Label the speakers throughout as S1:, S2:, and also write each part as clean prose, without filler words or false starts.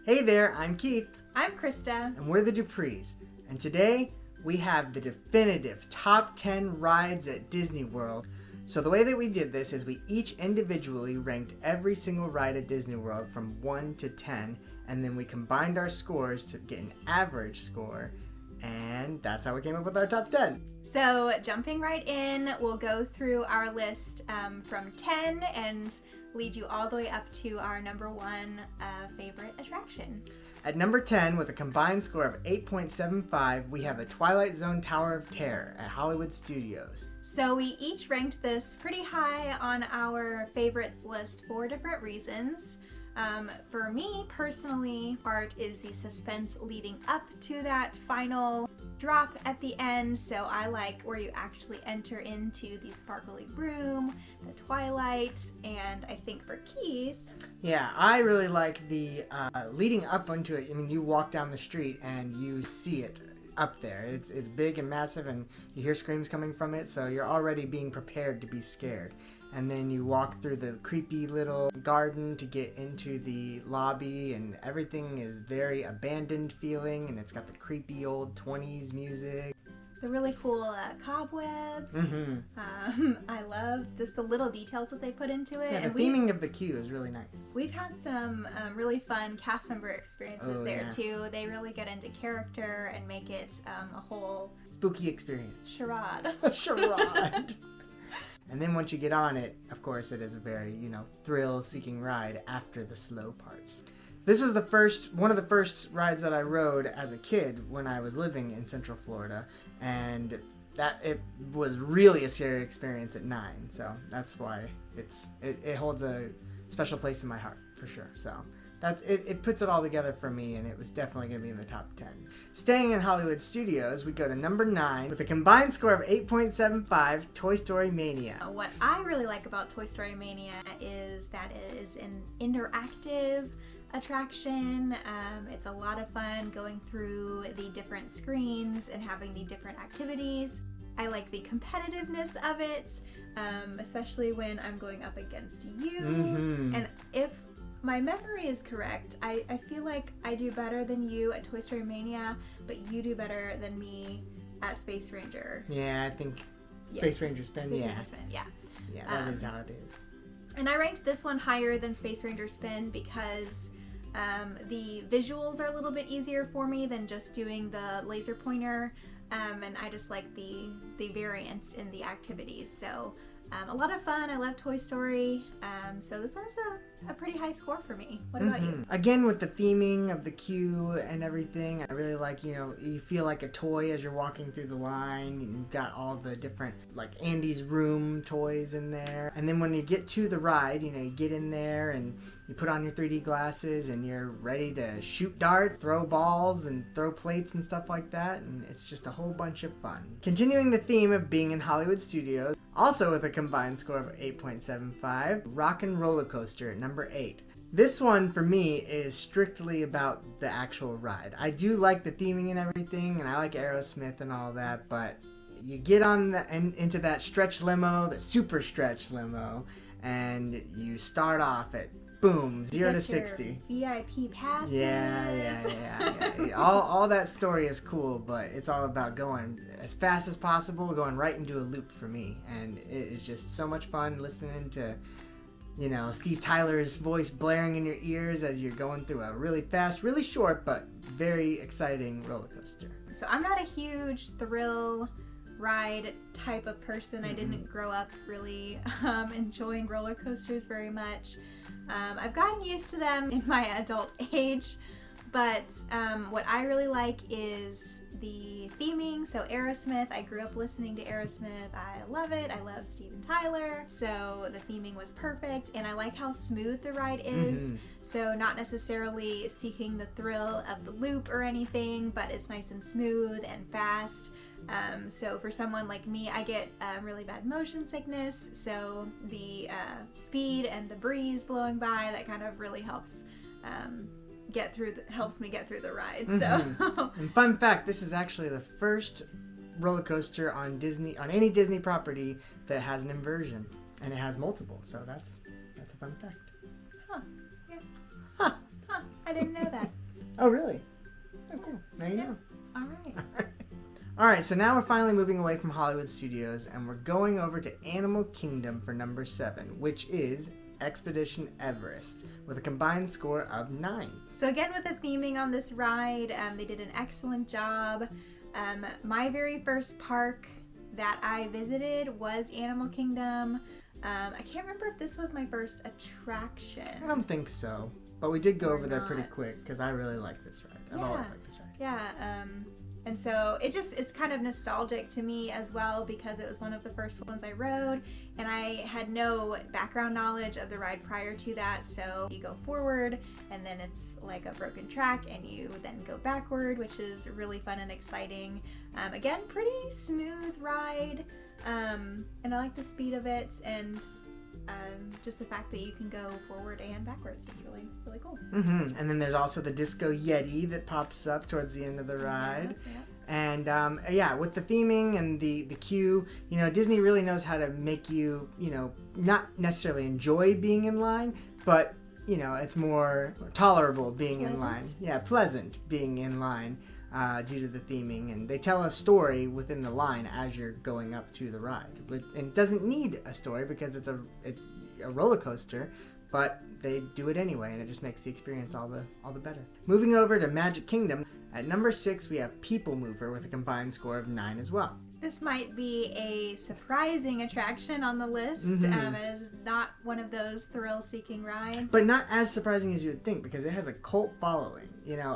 S1: Hey there, I'm Keith.
S2: I'm Krista.
S1: And we're the Duprees. And today we have the definitive top 10 rides at Disney World. So the way that we did this is we each individually ranked every single ride at Disney World from 1 to 10, and then we combined our scores to get an average score, and that's how we came up with our top 10.
S2: So jumping right in, we'll go through our list from 10 and lead you all the way up to our number one favorite attraction.
S1: At number 10, with a combined score of 8.75, we have the Twilight Zone Tower of Terror at Hollywood Studios.
S2: So we each ranked this pretty high on our favorites list for different reasons. For me, personally, part is the suspense leading up to that final drop at the end. So I like where you actually enter into the sparkly room, the Twilight, and I think for Keith...
S1: Yeah, I really like the leading up onto it. I mean, you walk down the street and you see it up there. It's big and massive, and you hear screams coming from it, so you're already being prepared to be scared. And then you walk through the creepy little garden to get into the lobby, and everything is very abandoned feeling, and it's got the creepy old 20s music.
S2: The really cool cobwebs. I love just the little details that they put into it.
S1: Yeah, the theming of the queue is really nice.
S2: We've had some really fun cast member experiences there too. They really get into character and make it a whole
S1: spooky experience.
S2: Charade.
S1: A charade. And then once you get on it, of course, it is a very, thrill-seeking ride after the slow parts. This was one of the first rides that I rode as a kid when I was living in Central Florida, and it was really a scary experience at 9. So that's why it holds a special place in my heart for sure. So it puts it all together for me, and it was definitely going to be in the top 10. Staying in Hollywood Studios, we go to number 9 with a combined score of 8.75, Toy Story Mania.
S2: What I really like about Toy Story Mania is that it is an interactive attraction. It's a lot of fun going through the different screens and having the different activities. I like the competitiveness of it, especially when I'm going up against you. And if my memory is correct, I feel like I do better than you at Toy Story Mania, but you do better than me at Space Ranger.
S1: Yeah, I think Space Ranger Spin,
S2: Yeah,
S1: that is how it is.
S2: And I ranked this one higher than Space Ranger Spin because the visuals are a little bit easier for me than just doing the laser pointer, and I just like the variance in the activities. So a lot of fun. I love Toy Story, so this one's a pretty high score for me. What about you?
S1: Again, with the theming of the queue and everything, I really like, you feel like a toy as you're walking through the line. You've got all the different, like Andy's room toys in there. And then when you get to the ride, you get in there and you put on your 3D glasses and you're ready to shoot dart, throw balls, and throw plates and stuff like that. And it's just a whole bunch of fun. Continuing the theme of being in Hollywood Studios, also with a combined score of 8.75, Rock and Rollercoaster at number 8. This one, for me, is strictly about the actual ride. I do like the theming and everything, and I like Aerosmith and all that, but you get on into that stretch limo, the super stretch limo, and you start off at boom, 0 to 60.
S2: VIP passes.
S1: Yeah. all that story is cool, but it's all about going as fast as possible, going right into a loop for me. And it is just so much fun listening to, Steve Tyler's voice blaring in your ears as you're going through a really fast, really short, but very exciting roller coaster.
S2: So I'm not a huge thrill ride type of person. I didn't grow up really enjoying roller coasters very much. I've gotten used to them in my adult age, but what I really like is the theming. So Aerosmith, I grew up listening to Aerosmith. I love it. I love Steven Tyler. So the theming was perfect, and I like how smooth the ride is. So not necessarily seeking the thrill of the loop or anything, but it's nice and smooth and fast. So for someone like me, I get really bad motion sickness, so the speed and the breeze blowing by, that kind of really helps helps me get through the ride. So
S1: and fun fact, this is actually the first roller coaster on any Disney property that has an inversion, and it has multiple, so that's a fun fact.
S2: Yeah. I didn't know that.
S1: Oh, really? Oh, cool. Now you know.
S2: All right.
S1: All right, so now we're finally moving away from Hollywood Studios, and we're going over to Animal Kingdom for number 7, which is Expedition Everest, with a combined score of 9.
S2: So again, with the theming on this ride, they did an excellent job. My very first park that I visited was Animal Kingdom. I can't remember if this was my first attraction.
S1: I don't think so, but we did go
S2: Or
S1: over there pretty
S2: not.
S1: quick because I really like this ride. I've always liked this ride.
S2: Yeah, and so it's kind of nostalgic to me as well because it was one of the first ones I rode, and I had no background knowledge of the ride prior to that. So you go forward, and then it's like a broken track, and you then go backward, which is really fun and exciting. Again, pretty smooth ride, and I like the speed of it, and just the fact that you can go forward and backwards is really, really cool.
S1: Mm-hmm. And then there's also the Disco Yeti that pops up towards the end of the ride.
S2: Yeah.
S1: And with the theming and the queue, Disney really knows how to make you, not necessarily enjoy being in line, but, it's more tolerable being in line. Yeah, pleasant being in line due to the theming. And they tell a story within the line as you're going up to the ride. And it doesn't need a story because it's a roller coaster, but they do it anyway, and it just makes the experience all the better. Moving over to Magic Kingdom, at number 6 we have PeopleMover with a combined score of 9 as well.
S2: This might be a surprising attraction on the list. It is not one of those thrill-seeking rides.
S1: But not as surprising as you would think because it has a cult following.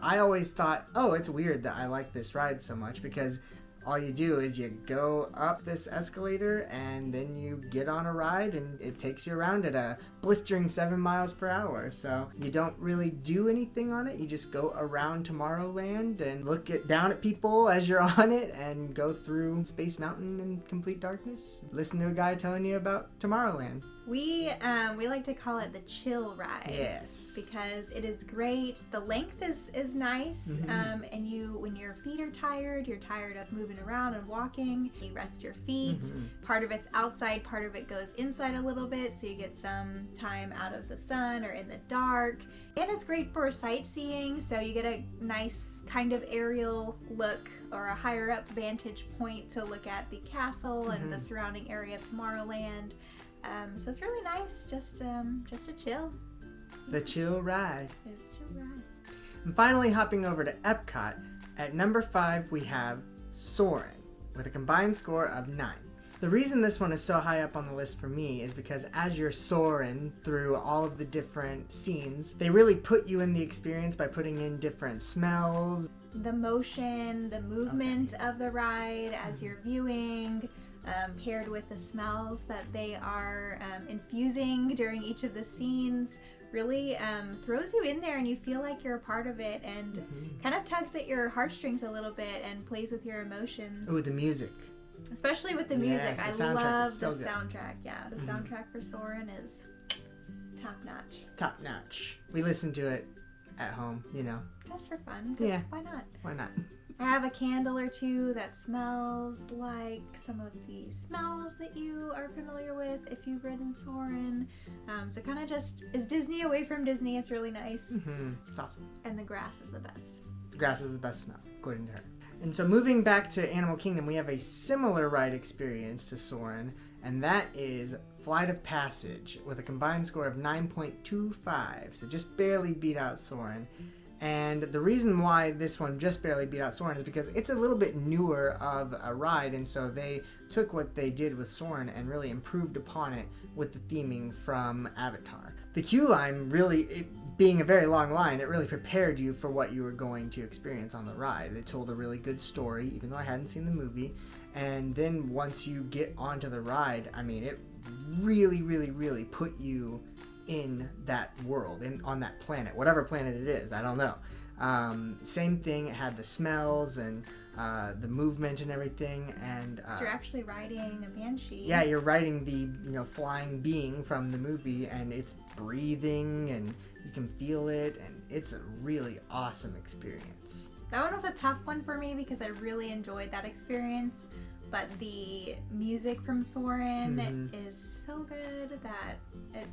S1: I always thought, oh, it's weird that I like this ride so much because all you do is you go up this escalator and then you get on a ride and it takes you around at a blistering 7 miles per hour. So you don't really do anything on it. You just go around Tomorrowland and look down at people as you're on it and go through Space Mountain in complete darkness. Listen to a guy telling you about Tomorrowland.
S2: We like to call it the chill ride.
S1: Yes.
S2: Because it is great. The length is nice. And when your feet are tired, you're tired of moving around and walking. You rest your feet. Part of it's outside, part of it goes inside a little bit, so you get some time out of the sun or in the dark. And it's great for sightseeing, so you get a nice kind of aerial look or a higher up vantage point to look at the castle and the surrounding area of Tomorrowland. So it's really nice, just to chill.
S1: The chill ride.
S2: It's a chill ride.
S1: And finally, hopping over to Epcot, at number 5 we have Soarin' with a combined score of 9. The reason this one is so high up on the list for me is because as you're soaring through all of the different scenes, they really put you in the experience by putting in different smells.
S2: The motion, the movement of the ride as you're viewing, paired with the smells that they are infusing during each of the scenes, really throws you in there and you feel like you're a part of it and kind of tugs at your heartstrings a little bit and plays with your emotions.
S1: Ooh, the music.
S2: Especially with the music.
S1: Yes, the
S2: I
S1: soundtrack
S2: love
S1: is so
S2: the
S1: good.
S2: soundtrack. Yeah, the soundtrack for Soarin' is top notch.
S1: Top notch. We listen to it at home,
S2: Just for fun. 'Cause why not?
S1: Why not?
S2: I have a candle or two that smells like some of the smells that you are familiar with if you've ridden Soarin'. So kind of just is Disney away from Disney. It's really nice.
S1: It's awesome.
S2: And the grass is the best.
S1: The grass is the best smell, according to her. And so moving back to Animal Kingdom, we have a similar ride experience to Soarin', and that is Flight of Passage with a combined score of 9.25, so just barely beat out Soarin'. And the reason why this one just barely beat out Soarin' is because it's a little bit newer of a ride, and so they took what they did with Soarin' and really improved upon it with the theming from Avatar. The queue line really, being a very long line, it really prepared you for what you were going to experience on the ride. It told a really good story, even though I hadn't seen the movie. And then once you get onto the ride, I mean, it really, really, really put you in that world, on that planet, whatever planet it is, I don't know. Same thing, it had the smells and the movement and everything, and
S2: So you're actually riding a banshee.
S1: yeah, you're riding the flying being from the movie, and it's breathing and you can feel it, and it's a really awesome experience.
S2: That one was a tough one for me because I really enjoyed that experience. but the music from Soarin is so good that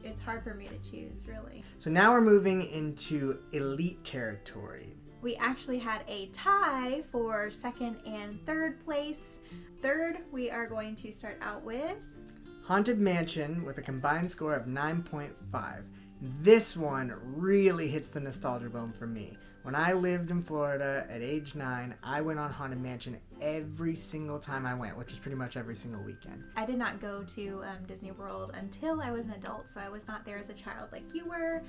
S2: it's hard for me to choose, really.
S1: So now we're moving into elite territory.
S2: We actually had a tie for second and third place. Third, we are going to start out with
S1: Haunted Mansion with a combined score of 9.5. This one really hits the nostalgia bone for me. When I lived in Florida at age 9, I went on Haunted Mansion every single time I went, which was pretty much every single weekend.
S2: I did not go to Disney World until I was an adult, so I was not there as a child like you were.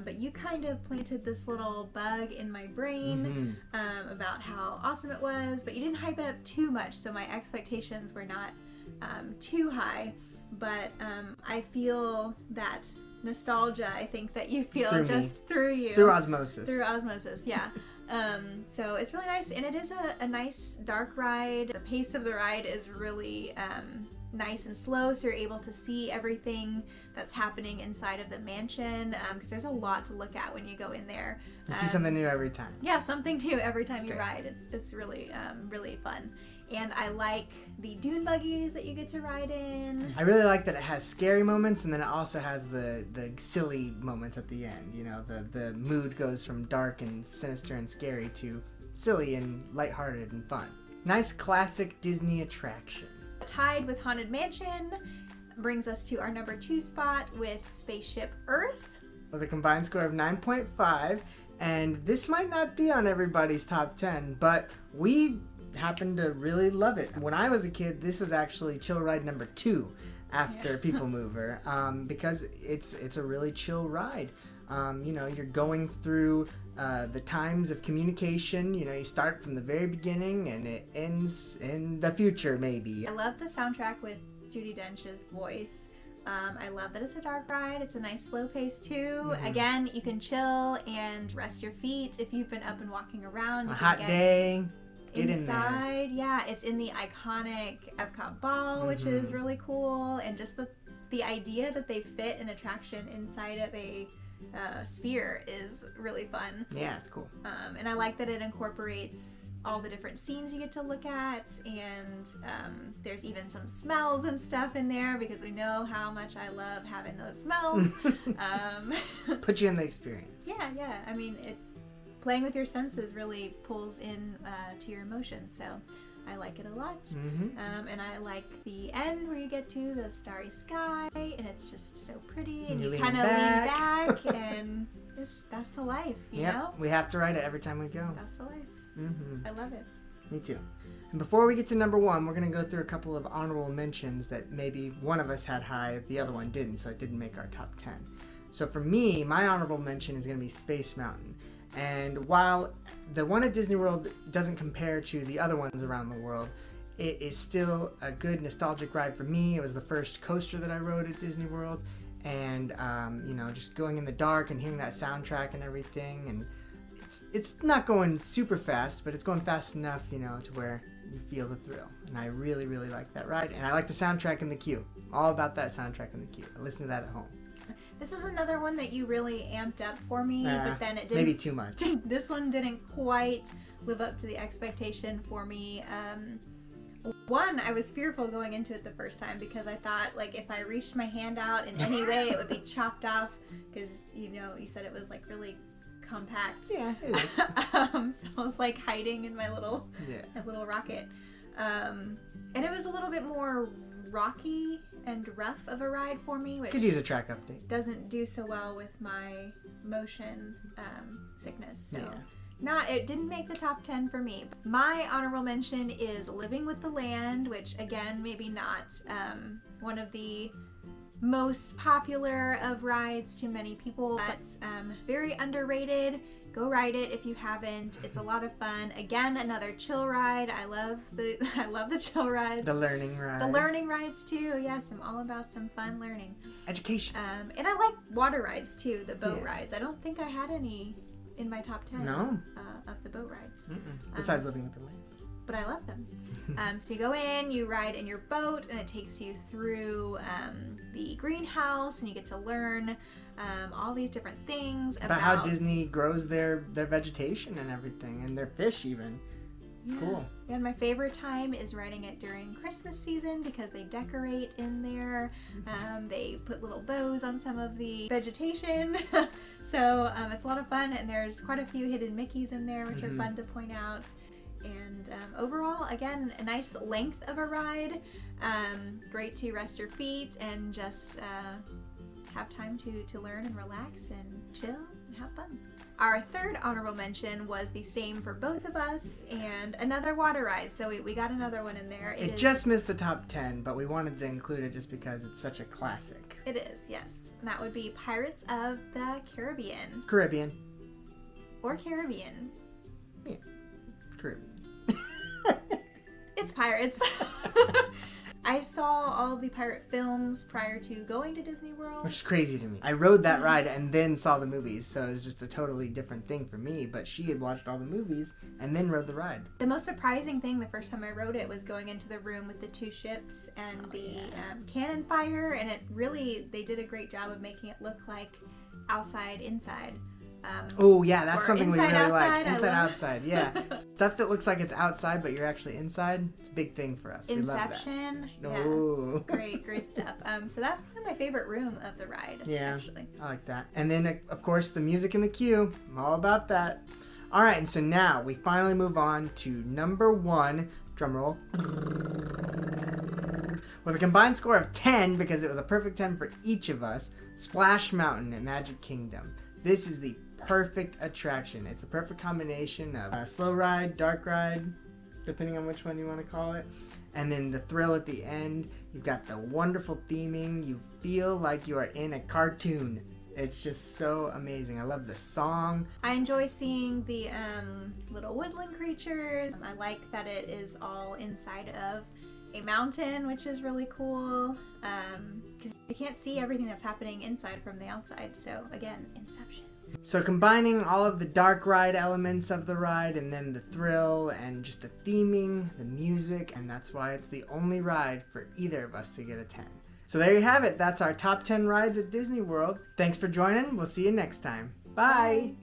S2: But you kind of planted this little bug in my brain about how awesome it was, but you didn't hype it up too much, so my expectations were not too high. But I feel that nostalgia, I think, that you feel through you.
S1: Through osmosis.
S2: Through osmosis, yeah. So it's really nice, and it is a nice dark ride. The pace of the ride is really nice and slow, so you're able to see everything that's happening inside of the mansion, because there's a lot to look at when you go in there.
S1: You see something new every time.
S2: Yeah, something new every time you ride. It's really really fun. And I like the dune buggies that you get to ride in.
S1: I really like that it has scary moments, and then it also has the silly moments at the end. You know, the mood goes from dark and sinister and scary to silly and lighthearted and fun. Nice classic Disney attraction.
S2: Tied with Haunted Mansion brings us to our number 2 spot with Spaceship Earth.
S1: With a combined score of 9.5, and this might not be on everybody's top 10, but we happen to really love it. When I was a kid, this was actually chill ride number 2 after PeopleMover, because it's a really chill ride. You know, you're going through the times of communication. You know, you start from the very beginning and it ends in the future, maybe.
S2: I love the soundtrack with Judi Dench's voice. I love that it's a dark ride. It's a nice slow pace too. Again, you can chill and rest your feet if you've been up and walking around.
S1: A hot day. Get
S2: inside,
S1: in there.
S2: Yeah, it's in the iconic Epcot ball, which is really cool, and just the idea that they fit an attraction inside of a sphere is really fun.
S1: Yeah, it's cool.
S2: And I like that it incorporates all the different scenes you get to look at, and there's even some smells and stuff in there, because we know how much I love having those smells.
S1: Put you in the experience.
S2: Yeah. I mean, playing with your senses really pulls in to your emotions, so I like it a lot. And I like the end where you get to the starry sky, and it's just so pretty, and you kind of lean back, and that's the life, you know?
S1: We have to ride it every time we go.
S2: That's the life. I love it.
S1: Me too. And before we get to number 1, we're going to go through a couple of honorable mentions that maybe one of us had high, the other one didn't, so it didn't make our top 10. So for me, my honorable mention is going to be Space Mountain. And while the one at Disney World doesn't compare to the other ones around the world, it is still a good nostalgic ride for me. It was the first coaster that I rode at Disney World, and you know, just going in the dark and hearing that soundtrack and everything, and it's not going super fast, but it's going fast enough, you know, to where you feel the thrill. And I really, really like that ride, and I like the soundtrack in the queue. All about that soundtrack in the queue. I listen to that at home.
S2: This is another one that you really amped up for me, but then it didn't.
S1: Maybe too much.
S2: This one didn't quite live up to the expectation for me. One, I was fearful going into it the first time, because I thought, like, if I reached my hand out in any way, it would be chopped off, because, you know, you said it was, like, really compact.
S1: Yeah, it is.
S2: So I was, like, hiding in my little rocket. And it was a little bit more rocky and rough of a ride for me, which
S1: could use a track update.
S2: Doesn't do so well with my motion sickness. So it didn't make the top 10 for me. My honorable mention is Living with the Land, which again, maybe not one of the most popular of rides to many people, but very underrated. Go ride it if you haven't. It's a lot of fun. Again, another chill ride. I love the chill rides.
S1: The learning rides.
S2: The learning rides too. Yes, I'm all about some fun learning.
S1: Education.
S2: And I like water rides too, the boat rides. I don't think I had any in my top 10 of the boat rides.
S1: Besides Living with the Land.
S2: But I love them. So you go in, you ride in your boat, and it takes you through the greenhouse, and you get to learn all these different things
S1: about how Disney grows their vegetation and everything, and their fish even. It's cool.
S2: And my favorite time is riding it during Christmas season because they decorate in there. They put little bows on some of the vegetation. So it's a lot of fun, and there's quite a few hidden Mickeys in there, which are fun to point out. And overall, again, a nice length of a ride. Great to rest your feet and just have time to learn and relax and chill and have fun. Our third honorable mention was the same for both of us, and another water ride. So we got another one in there.
S1: It just missed the top 10, but we wanted to include it just because it's such a classic.
S2: It is, yes. And that would be Pirates of the Caribbean.
S1: Caribbean.
S2: Or Caribbean.
S1: Yeah. Caribbean.
S2: It's pirates. I saw all the pirate films prior to going to Disney World.
S1: Which is crazy to me. I rode that ride and then saw the movies, so it was just a totally different thing for me. But she had watched all the movies and then rode the ride.
S2: The most surprising thing the first time I rode it was going into the room with the two ships and the cannon fire, and it really, they did a great job of making it look like outside, inside.
S1: Oh yeah, that's something we really
S2: outside,
S1: like. Inside, outside, yeah. Stuff that looks like it's outside, but you're actually inside. It's a big thing for us.
S2: Inception.
S1: We love that. No.
S2: Yeah. Great stuff. So that's probably my favorite room of the ride.
S1: Yeah,
S2: actually.
S1: I like that. And then, of course, the music in the queue. I'm all about that. All right, and so now we finally move on to number 1. Drum roll. With a combined score of 10, because it was a perfect 10 for each of us, Splash Mountain at Magic Kingdom. This is the perfect attraction. It's the perfect combination of a slow ride, dark ride, depending on which one you want to call it, and then the thrill at the end. You've got the wonderful theming. You feel like you are in a cartoon. It's just so amazing. I love the song.
S2: I enjoy seeing the little woodland creatures. I like that it is all inside of a mountain, which is really cool, because you can't see everything that's happening inside from the outside. So again, Inception.
S1: So combining all of the dark ride elements of the ride, and then the thrill and just the theming, the music, and that's why it's the only ride for either of us to get a 10. So there you have it. That's our top 10 rides at Disney World. Thanks for joining. We'll see you next time. Bye.